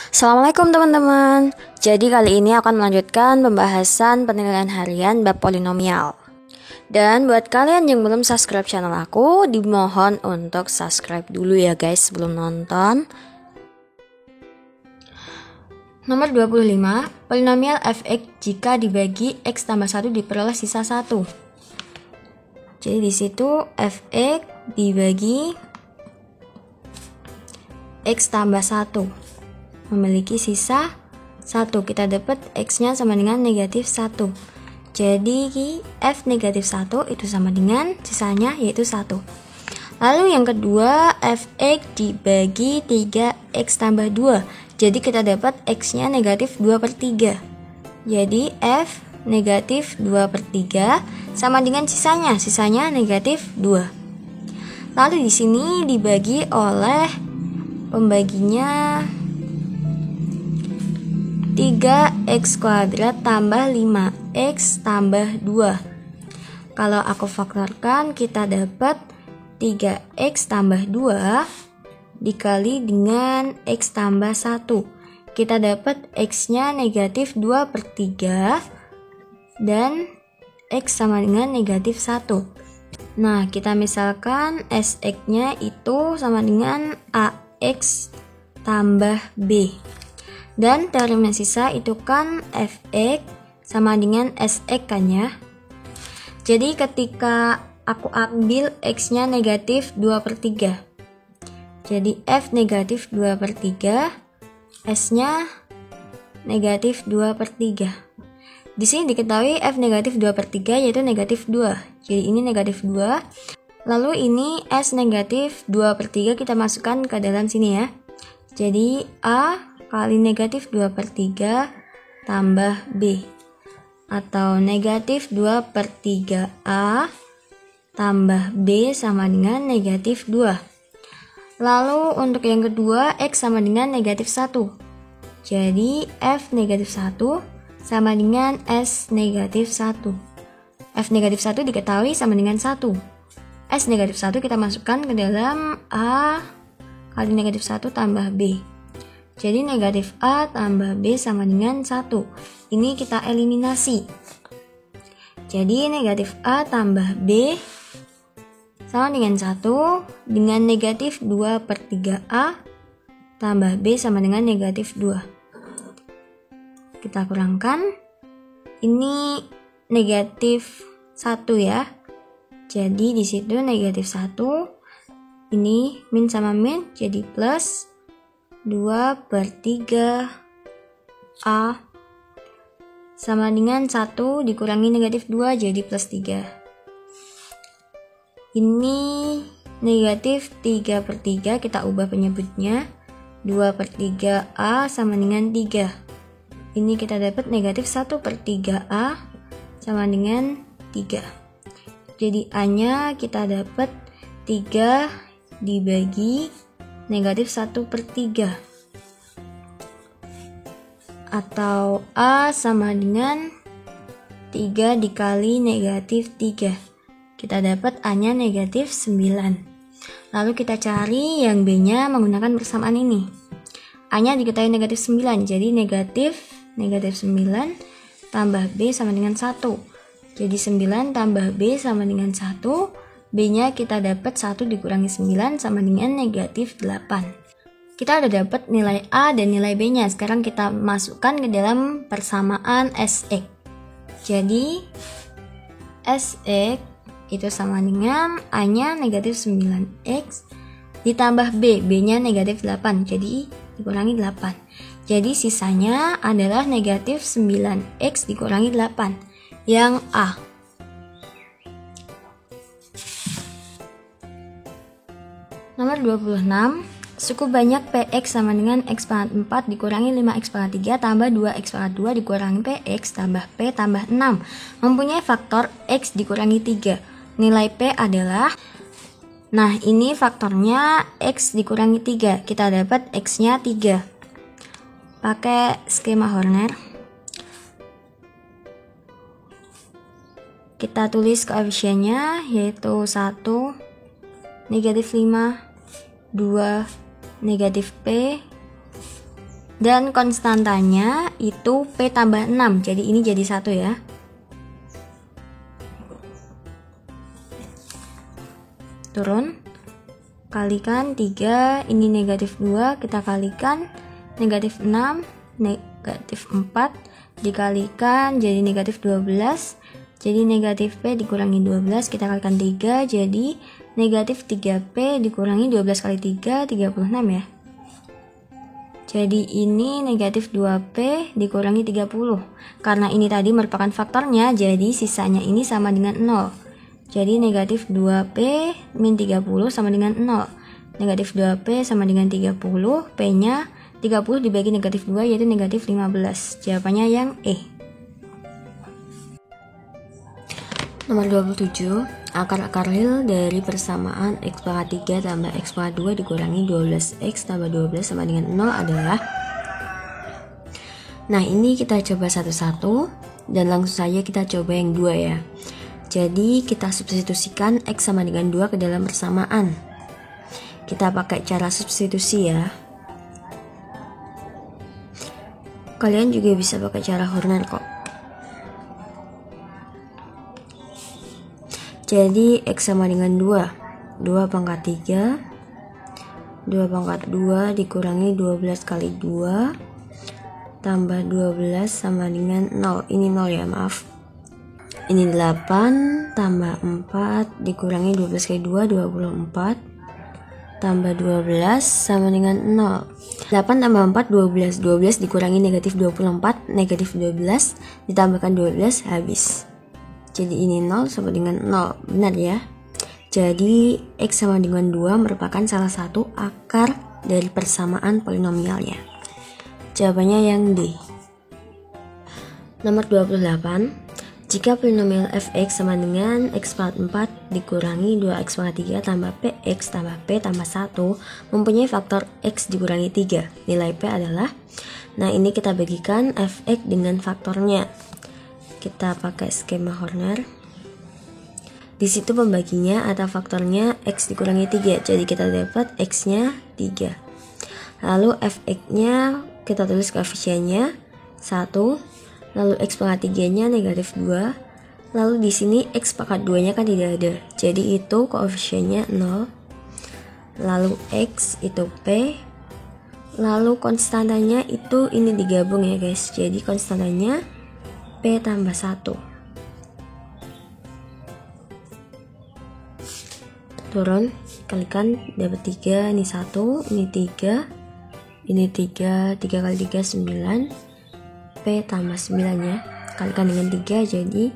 Assalamualaikum teman-teman. Jadi kali ini akan melanjutkan pembahasan penilaian harian bab polinomial. Dan buat kalian yang belum subscribe channel aku, dimohon untuk subscribe dulu ya guys sebelum nonton. Nomor 25, polinomial fx jika dibagi x tambah 1 diperoleh sisa 1. Jadi di situ fx dibagi x tambah 1 memiliki sisa 1. Kita dapat x-nya sama dengan negatif 1. Jadi f negatif 1 itu sama dengan sisanya yaitu 1. Lalu yang kedua, fx dibagi 3x tambah 2. Jadi kita dapat x-nya negatif 2/3. Jadi f negatif 2/3 sama dengan sisanya negatif 2. Lalu di sini dibagi oleh pembaginya 3x kuadrat tambah 5x tambah 2. Kalau aku faktorkan, kita dapat 3x tambah 2 dikali dengan x tambah 1. Kita dapat x-nya negatif 2/3 dan x sama dengan negatif 1. Nah, kita misalkan Sx-nya itu sama dengan ax tambah b. Dan teorem yang sisa itu kan fx sama dengan sx kan ya. Jadi ketika aku ambil x-nya negatif 2/3. Jadi f negatif 2/3, s-nya negatif 2/3. Di sini diketahui f negatif 2/3 yaitu negatif 2. Jadi ini negatif 2. Lalu ini s negatif 2/3 kita masukkan ke dalam sini ya. Jadi a kali negatif 2/3 tambah B, atau negatif 2/3A tambah B sama dengan negatif 2. Lalu untuk yang kedua, X sama dengan negatif 1. Jadi F negatif 1 sama dengan S negatif 1. F negatif 1 diketahui sama dengan 1. S negatif 1 kita masukkan ke dalam A kali negatif 1 tambah B. Jadi negatif A tambah B sama dengan 1. Ini kita eliminasi. Jadi negatif A tambah B sama dengan 1 dengan negatif 2/3A tambah B sama dengan negatif 2. Kita kurangkan. Ini negatif 1 ya. Jadi di situ negatif 1. Ini min sama min jadi plus 2/3 A sama dengan 1 dikurangi negatif 2 jadi plus 3. Ini negatif 3/3, kita ubah penyebutnya 2/3 A sama dengan 3. Ini kita dapat negatif 1/3 A sama dengan 3. Jadi A nya kita dapat 3 dibagi negatif 1/3, atau A sama dengan 3 dikali negatif 3. Kita dapat A nya negatif 9. Lalu kita cari yang B nya menggunakan persamaan ini. A nya diketahui negatif 9, jadi negatif 9 tambah B sama dengan 1. Jadi 9 tambah B sama dengan 1. B-nya kita dapat 1 dikurangi 9 sama dengan negatif 8. Kita udah dapat nilai A dan nilai B-nya. Sekarang kita masukkan ke dalam persamaan Sx. Jadi Sx itu sama dengan A-nya negatif 9x ditambah B. B-nya negatif 8. Jadi dikurangi 8. Jadi sisanya adalah negatif 9x dikurangi 8. Yang A. Nomor 26, suku banyak Px sama dengan X pangkat 4 dikurangi 5X pangkat 3 tambah 2X pangkat 2 dikurangi Px tambah P tambah 6 mempunyai faktor X dikurangi 3. Nilai P adalah, nah ini faktornya X dikurangi 3, kita dapat X-nya 3. Pakai skema Horner. Kita tulis koefisiennya yaitu 1, negatif 5, 2, negatif P, Dan konstantanya itu P tambah 6, jadi ini jadi 1 ya. Turun, kalikan 3, ini negatif 2, kita kalikan negatif 6, negatif 4, dikalikan jadi negatif 12, jadi negatif P dikurangi 12, kita kalikan 3, jadi negatif 3P dikurangi 12 kali 3, 36 ya. Jadi ini negatif 2P dikurangi 30. Karena ini tadi merupakan faktornya, jadi sisanya ini sama dengan 0. Jadi negatif 2P min 30 sama dengan 0. Negatif 2P sama dengan 30, P-nya 30 dibagi negatif 2 yaitu negatif 15. Jawabannya yang E. Nomor 27, akar-akar real dari persamaan x pangkat 3 tambah x pangkat 2 dikurangi 12x tambah 12 sama dengan 0 adalah. Nah, ini kita coba satu-satu dan langsung saja kita coba yang 2 ya. Jadi kita substitusikan x sama dengan 2 ke dalam persamaan. Kita pakai cara substitusi ya. Kalian juga bisa pakai cara Horner kok. Jadi x sama dengan 2 pangkat 3, 2 pangkat 2 dikurangi 12 kali 2 tambah 12 sama dengan 0. Ini 0 ya, maaf. Ini 8 tambah 4 dikurangi 12 kali 2, 24 tambah 12 sama dengan 0. 8 tambah 4, 12. 12 dikurangi negatif 24, negatif 12 ditambahkan 12 habis. Jadi ini 0 sama dengan 0, benar ya. Jadi x sama dengan 2 merupakan salah satu akar dari persamaan polinomialnya. Jawabannya yang D. Nomor 28, jika polinomial fx sama dengan x pangkat 4 dikurangi 2x pangkat 3 tambah px tambah p tambah 1 mempunyai faktor x dikurangi 3, nilai p adalah. Nah, ini kita bagikan fx dengan faktornya. Kita pakai skema Horner. Di situ pembaginya atau faktornya x dikurangi 3. Jadi kita dapat x-nya 3. Lalu fx-nya kita tulis koefisiennya 1. Lalu x pangkat 3-nya negatif 2. Lalu di sini x pangkat 2-nya kan tidak ada. Jadi itu koefisiennya 0. Lalu x itu p. Lalu konstantanya itu ini digabung ya guys. Jadi konstantanya P tambah 1. Turun, kalikan dapat 3, ini 1, ini 3, ini 3, 3 kali 3 9, P tambah 9 ya. Kalikan dengan 3 jadi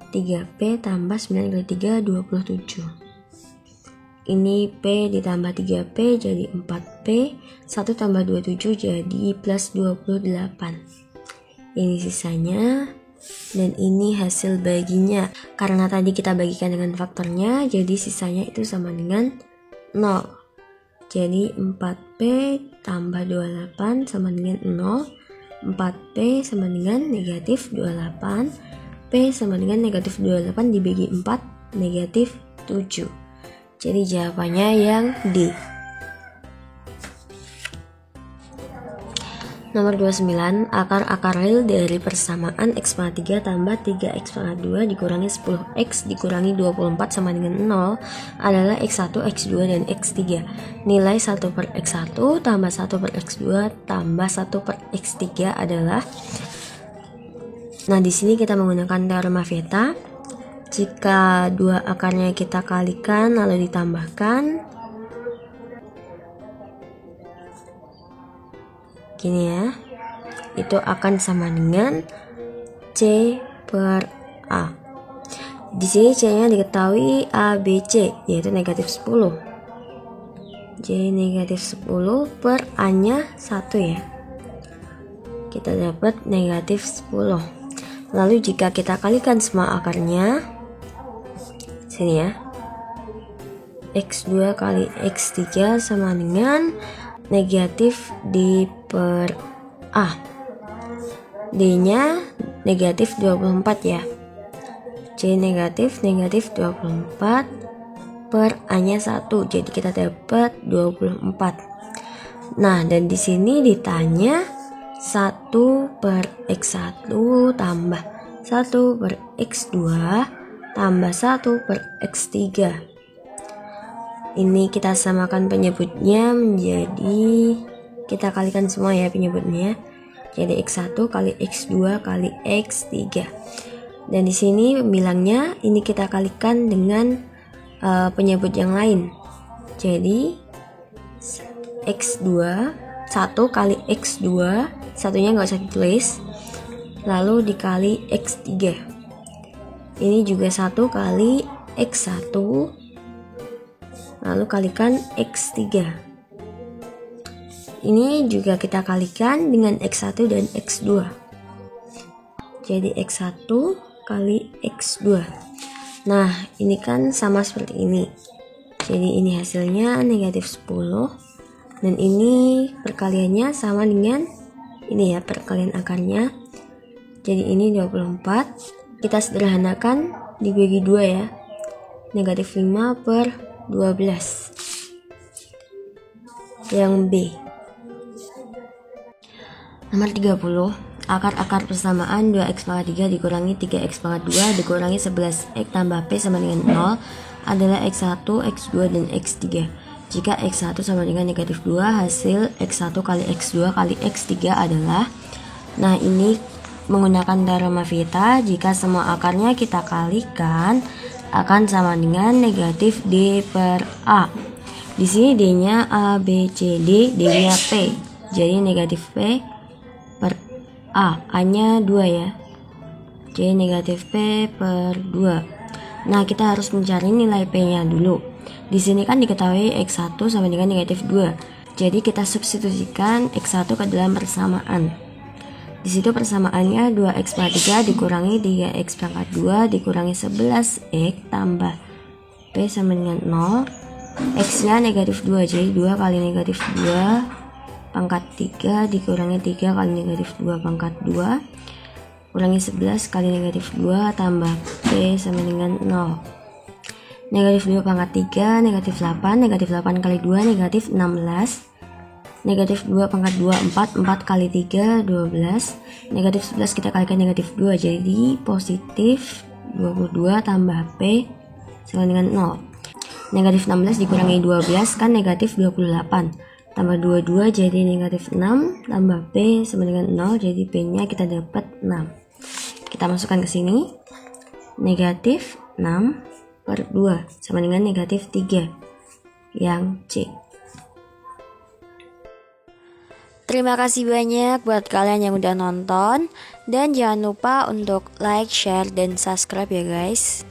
3P tambah 9 kali 3 27. Ini P ditambah 3P jadi 4P, 1 tambah 27 jadi plus 28. Ini sisanya. Dan ini hasil baginya. Karena tadi kita bagikan dengan faktornya, jadi sisanya itu sama dengan 0. Jadi 4P tambah 28 sama dengan 0. 4P sama dengan negatif 28. P sama dengan negatif 28 dibagi 4, negatif 7. Jadi jawabannya yang D. Nomor 29, akar-akar real dari persamaan x pangkat 3 tambah 3x pangkat 2 dikurangi 10x dikurangi 24 sama dengan 0 adalah x1, x2, dan x3. Nilai 1 per x1 tambah 1 per x2 tambah 1 per x3 adalah. Nah, di sini kita menggunakan teorema Feta. Jika dua akarnya kita kalikan lalu ditambahkan, gini ya, itu akan sama dengan C per A. Di sini C-nya diketahui A, B, C, yaitu negatif 10. Jadi negatif 10 per A-nya 1 ya. Kita dapat negatif 10. Lalu jika kita kalikan semua akarnya, sini ya, X2 kali X3 sama dengan negatif D per A. D-nya negatif 24 ya. C negatif 24 per A-nya 1. Jadi kita dapat 24. Nah, dan di sini ditanya 1 per X1 tambah 1 per X2 tambah 1 per X3. Ini kita samakan penyebutnya menjadi, kita kalikan semua ya penyebutnya. Jadi X1 kali X2 kali X3. Dan di sini pembilangnya ini kita kalikan dengan penyebut yang lain. Jadi X2 1 kali X2, satunya nggak usah ditulis, lalu dikali X3. Ini juga 1 kali X1, lalu kalikan X3. Ini juga kita kalikan dengan X1 dan X2. Jadi X1 kali X2. Nah, ini kan sama seperti ini. Jadi ini hasilnya negatif 10. Dan ini perkaliannya sama dengan ini ya, perkalian akarnya. Jadi ini 24. Kita sederhanakan dibagi 2 ya. Negatif 5 per 12. Yang B. Nomor 30. Akar-akar persamaan 2x pangkat 3 dikurangi 3x pangkat 2 dikurangi 11x tambah p sama dengan 0 adalah x1, x2, dan x3. Jika x1 sama dengan negatif 2, hasil x1 kali x2 kali x3 adalah, nah ini menggunakan teorema Vita, jika semua akarnya kita kalikan akan sama dengan negatif d per a. Di sini d-nya a, b, c, d, d-nya p. Jadi negatif p per a, a-nya 2 ya. Jadi negatif p per 2. Nah, kita harus mencari nilai p-nya dulu. Di sini kan diketahui x1 sama dengan negatif 2. Jadi kita substitusikan x1 ke dalam persamaan. Di situ persamaannya 2x pangkat 3 dikurangi 3x pangkat 2 dikurangi 11x tambah p sama dengan 0. X-nya negatif 2, jadi 2 kali negatif 2 pangkat 3 dikurangi 3 kali negatif 2 pangkat 2 kurangi 11 kali negatif 2 tambah p sama dengan 0. Negatif 2 pangkat 3 negatif 8, negatif 8 kali 2 negatif 16, negatif 2 pangkat 2 4, 4 kali 3 12, negatif 11 kita kalikan negatif 2 jadi positif 22 tambah p sama dengan 0. Negatif 16 dikurangi 12 kan negatif 28 tambah 22 jadi negatif 6 tambah p sama dengan 0, jadi p nya kita dapat 6. Kita masukkan ke sini, negatif 6 per 2 sama dengan negatif 3 yang C. Terima kasih banyak buat kalian yang udah nonton, dan jangan lupa untuk like, share, dan subscribe ya guys.